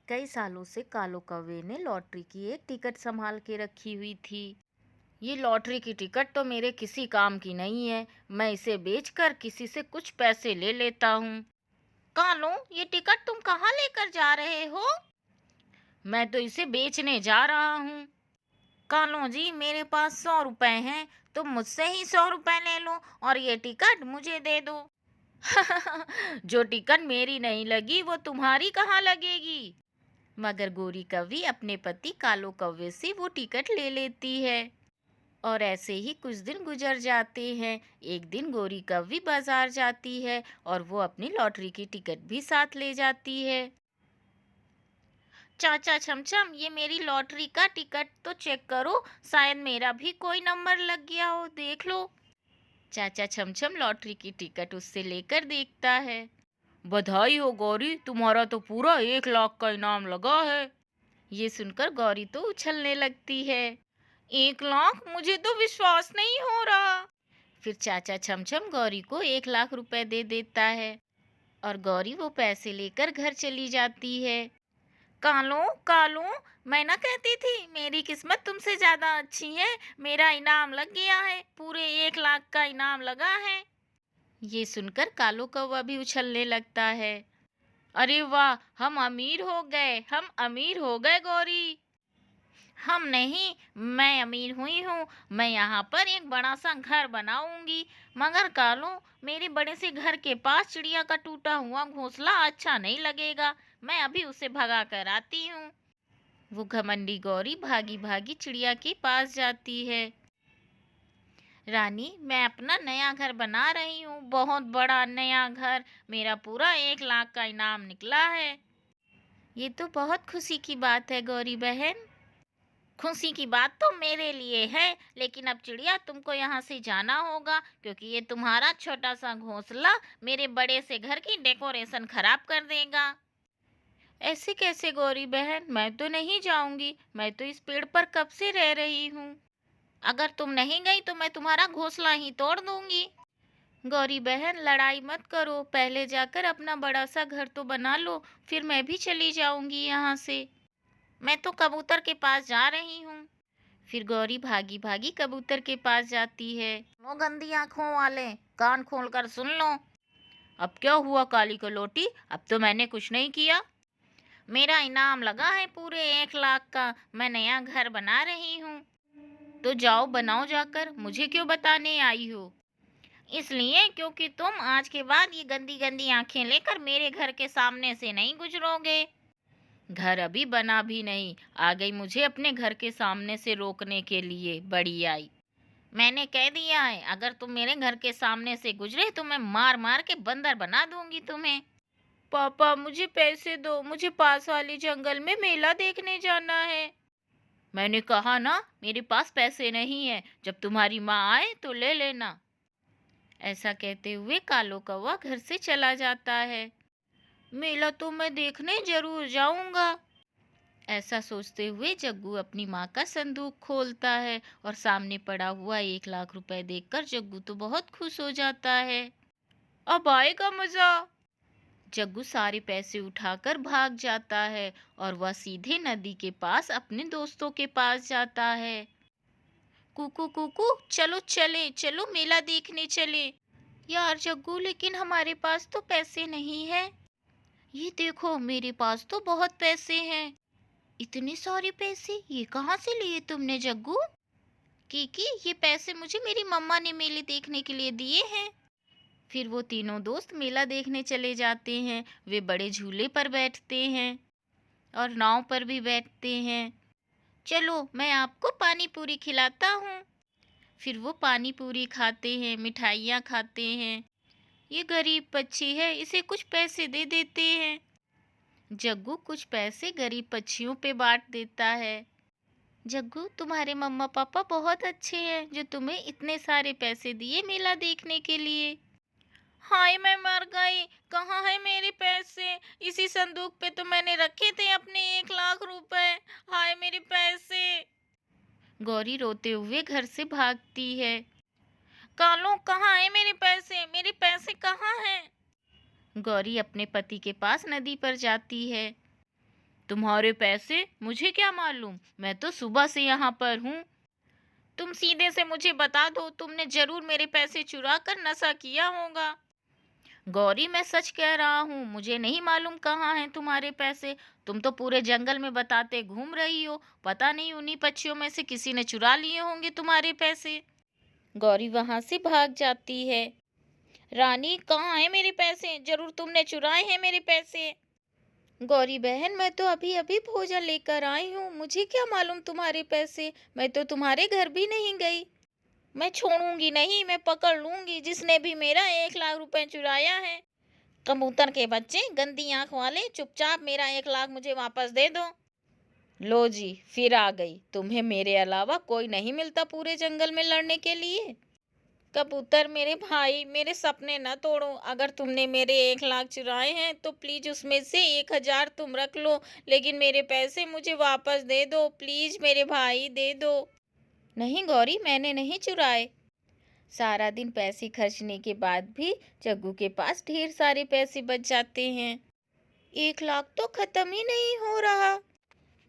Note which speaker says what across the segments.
Speaker 1: कई सालों से कालो कौवे ने लॉटरी की एक टिकट संभाल के रखी हुई थी। ये लॉटरी की टिकट तो मेरे किसी काम की नहीं है। मैं इसे बेचकर किसी से कुछ पैसे ले लेता हूँ। कालो, ये टिकट तुम कहाँ लेकर जा रहे हो? मैं तो इसे बेचने जा रहा हूँ। कालो जी, मेरे पास 100 रुपए हैं। तुम मुझसे ही 100 रुपए ले लो और ये टिकट मुझे दे दो। जो टिकट मेरी नहीं लगी वो तुम्हारी कहाँ लगेगी? मगर गोरी कौवी अपने पति कालो कौवे से वो टिकट ले लेती है। और ऐसे ही कुछ दिन गुजर जाते हैं। एक दिन गोरी कौवी बाजार जाती है और वो अपनी लॉटरी की टिकट भी साथ ले जाती है। चाचा छमछम, ये मेरी लॉटरी का टिकट तो चेक करो, शायद मेरा भी कोई नंबर लग गया हो, देख लो। चाचा छमछम लॉटरी की टिकट उससे लेकर देखता है। बधाई हो गौरी, तुम्हारा तो पूरा 1 लाख का इनाम लगा है। ये सुनकर गौरी तो उछलने लगती है। 1 लाख? मुझे तो विश्वास नहीं हो रहा। फिर चाचा छमछम गौरी को 1 लाख रुपए दे देता है और गौरी वो पैसे लेकर घर चली जाती है। कालो कालो, मैं ना कहती थी मेरी किस्मत तुमसे ज्यादा अच्छी है। मेरा इनाम लग गया है, पूरे 1 लाख का इनाम लगा है। ये सुनकर कालो कौवा भी उछलने लगता है। अरे वाह, हम अमीर हो गए, हम अमीर हो गए गौरी। हम नहीं, मैं अमीर हुई हूँ। मैं यहाँ पर एक बड़ा सा घर बनाऊंगी। मगर कालू, मेरे बड़े से घर के पास चिड़िया का टूटा हुआ घोंसला अच्छा नहीं लगेगा। मैं अभी उसे भगा कर आती हूँ। वो घमंडी गौरी भागी भागी चिड़िया के पास जाती है। रानी, मैं अपना नया घर बना रही हूँ, बहुत बड़ा नया घर। मेरा पूरा 1 लाख का इनाम निकला है। ये तो बहुत खुशी की बात है गौरी बहन। खुशी की बात तो मेरे लिए है, लेकिन अब चिड़िया तुमको यहाँ से जाना होगा, क्योंकि ये तुम्हारा छोटा सा घोंसला मेरे बड़े से घर की डेकोरेशन खराब कर देगा। ऐसे कैसे गौरी बहन, मैं तो नहीं जाऊंगी। मैं तो इस पेड़ पर कब से रह रही हूँ। अगर तुम नहीं गई तो मैं तुम्हारा घोंसला ही तोड़ दूंगी। गौरी बहन, लड़ाई मत करो, पहले जाकर अपना बड़ा सा घर तो बना लो, फिर मैं भी चली जाऊंगी यहाँ से। मैं तो कबूतर के पास जा रही हूँ। फिर गौरी भागी भागी कबूतर के पास जाती है। वो गंदी आंखों वाले, कान खोलकर सुन लो। अब क्या हुआ काली कलोटी? अब तो मैंने कुछ नहीं किया। मेरा इनाम लगा है पूरे 1 लाख का। मैं नया घर बना रही हूँ। तो जाओ बनाओ जाकर, मुझे क्यों बताने आई हो? इसलिए क्योंकि तुम आज के बाद ये गंदी गंदी आंखें लेकर मेरे घर के सामने से नहीं गुजरोगे। घर अभी बना भी नहीं, आ गई मुझे अपने घर के सामने से रोकने के लिए, बड़ी आई। मैंने कह दिया है, अगर तुम मेरे घर के सामने से गुजरे तो मैं मार मार के बंदर बना दूंगी तुम्हें। पापा, मुझे पैसे दो, मुझे पास वाले जंगल में मेला देखने जाना है। मैंने कहा ना, मेरे पास पैसे नहीं है, जब तुम्हारी माँ आए तो ले लेना। ऐसा कहते हुए कालो कौवा घर से चला जाता है। मेला तो मैं देखने जरूर जाऊंगा। ऐसा सोचते हुए जग्गू अपनी माँ का संदूक खोलता है और सामने पड़ा हुआ 1 लाख रुपए देखकर जग्गू तो बहुत खुश हो जाता है। अब आएगा मजा। जग्गू सारे पैसे उठाकर भाग जाता है और वह सीधे नदी के पास अपने दोस्तों के पास जाता है। कुकू कुकू, चलो चले, चलो मेला देखने चले। यार जग्गू, लेकिन हमारे पास तो पैसे नहीं है। ये देखो, मेरे पास तो बहुत पैसे हैं। इतने सारे पैसे ये कहाँ से लिए तुमने जग्गू? कीकी, ये पैसे मुझे मेरी मम्मा ने मेले देखने के लिए दिए हैं। फिर वो तीनों दोस्त मेला देखने चले जाते हैं। वे बड़े झूले पर बैठते हैं और नाव पर भी बैठते हैं। चलो, मैं आपको पानी पूरी खिलाता हूँ। फिर वो पानी पूरी खाते हैं, मिठाइयाँ खाते हैं। ये गरीब पक्षी है, इसे कुछ पैसे दे देते हैं। जग्गू कुछ पैसे गरीब पक्षियों पे बांट देता है। जग्गू, तुम्हारे मम्मा पापा बहुत अच्छे हैं जो तुम्हें इतने सारे पैसे दिए मेला देखने के लिए। हाय, मैं मर गई। कहाँ है मेरे पैसे? इसी संदूक पे तो मैंने रखे थे अपने 1 लाख रुपए। हाय मेरे पैसे। गौरी रोते हुए घर से भागती है। कालो, कहाँ है मेरे पैसे? मेरे पैसे कहाँ हैं? गौरी अपने पति के पास नदी पर जाती है। तुम्हारे पैसे? मुझे क्या मालूम, मैं तो सुबह से यहाँ पर हूँ। तुम सीधे से मुझे बता दो, तुमने जरूर मेरे पैसे चुरा कर नशा किया होगा। गौरी, मैं सच कह रहा हूँ, मुझे नहीं मालूम कहाँ हैं तुम्हारे पैसे। तुम तो पूरे जंगल में बताते घूम रही हो, पता नहीं उन्हीं पक्षियों में से किसी ने चुरा लिए होंगे तुम्हारे पैसे। गौरी वहां से भाग जाती है। रानी, कहाँ है मेरे पैसे? जरूर तुमने चुराए हैं मेरे पैसे। गौरी बहन, मैं तो अभी अभी भोजन लेकर आई हूँ, मुझे क्या मालूम तुम्हारे पैसे, मैं तो तुम्हारे घर भी नहीं गई। मैं छोड़ूंगी नहीं, मैं पकड़ लूंगी जिसने भी मेरा 1 लाख रुपए चुराया है। कबूतर के बच्चे, गंदी आंख वाले, चुपचाप मेरा 1 लाख मुझे वापस दे दो। लो जी, फिर आ गई। तुम्हें मेरे अलावा कोई नहीं मिलता पूरे जंगल में लड़ने के लिए? कबूतर मेरे भाई, मेरे सपने न तोड़ो। अगर तुमने मेरे 1 लाख चुराए हैं तो प्लीज उसमें से 1,000 तुम रख लो, लेकिन मेरे पैसे मुझे वापस दे दो, प्लीज मेरे भाई, दे दो। नहीं गौरी, मैंने नहीं चुराए। सारा दिन पैसे खर्चने के बाद भी जग्गू के पास ढेर सारे पैसे बच जाते हैं। 1 लाख तो खत्म ही नहीं हो रहा।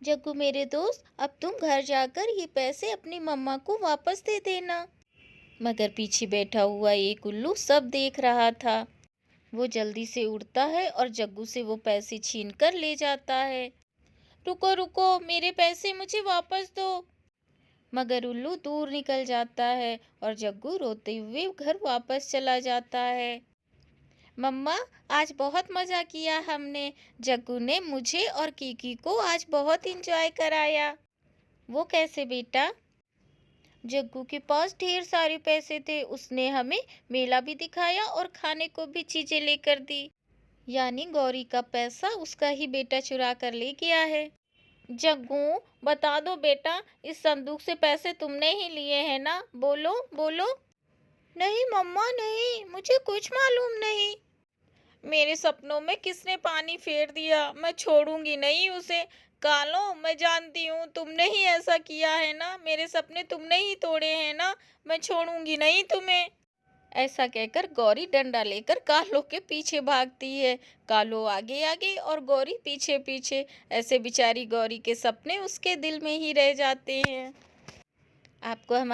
Speaker 1: जग्गू मेरे दोस्त, अब तुम घर जाकर ये पैसे अपनी मम्मा को वापस दे देना। मगर पीछे बैठा हुआ एक उल्लू सब देख रहा था। वो जल्दी से उड़ता है और जग्गू से वो पैसे छीन कर ले जाता है। रुको रुको, मेरे पैसे मुझे वापस दो। मगर उल्लू दूर निकल जाता है और जग्गू रोते हुए घर वापस चला जाता है। मम्मा, आज बहुत मजा किया हमने। जग्गू ने मुझे और कीकी को आज बहुत इंजॉय कराया। वो कैसे बेटा? जग्गू के पास ढेर सारे पैसे थे, उसने हमें मेला भी दिखाया और खाने को भी चीजें लेकर दी। यानी गौरी का पैसा उसका ही बेटा चुरा कर ले गया है। जग्गू, बता दो बेटा, इस संदूक से पैसे तुमने ही लिए हैं ना? बोलो बोलो। नहीं मम्मा, नहीं, मुझे कुछ मालूम नहीं। मेरे सपनों में किसने पानी फेर दिया? मैं छोड़ूंगी नहीं उसे। कालो, मैं जानती हूँ तुमने ही ऐसा किया है ना, मेरे सपने तुमने ही तोड़े हैं ना, मैं छोड़ूंगी नहीं तुम्हें। ऐसा कहकर गौरी डंडा लेकर कालो के पीछे भागती है। कालो आगे आगे और गौरी पीछे पीछे। ऐसे बेचारी गौरी के सपने उसके दिल में ही रह जाते हैं। आपको हमारे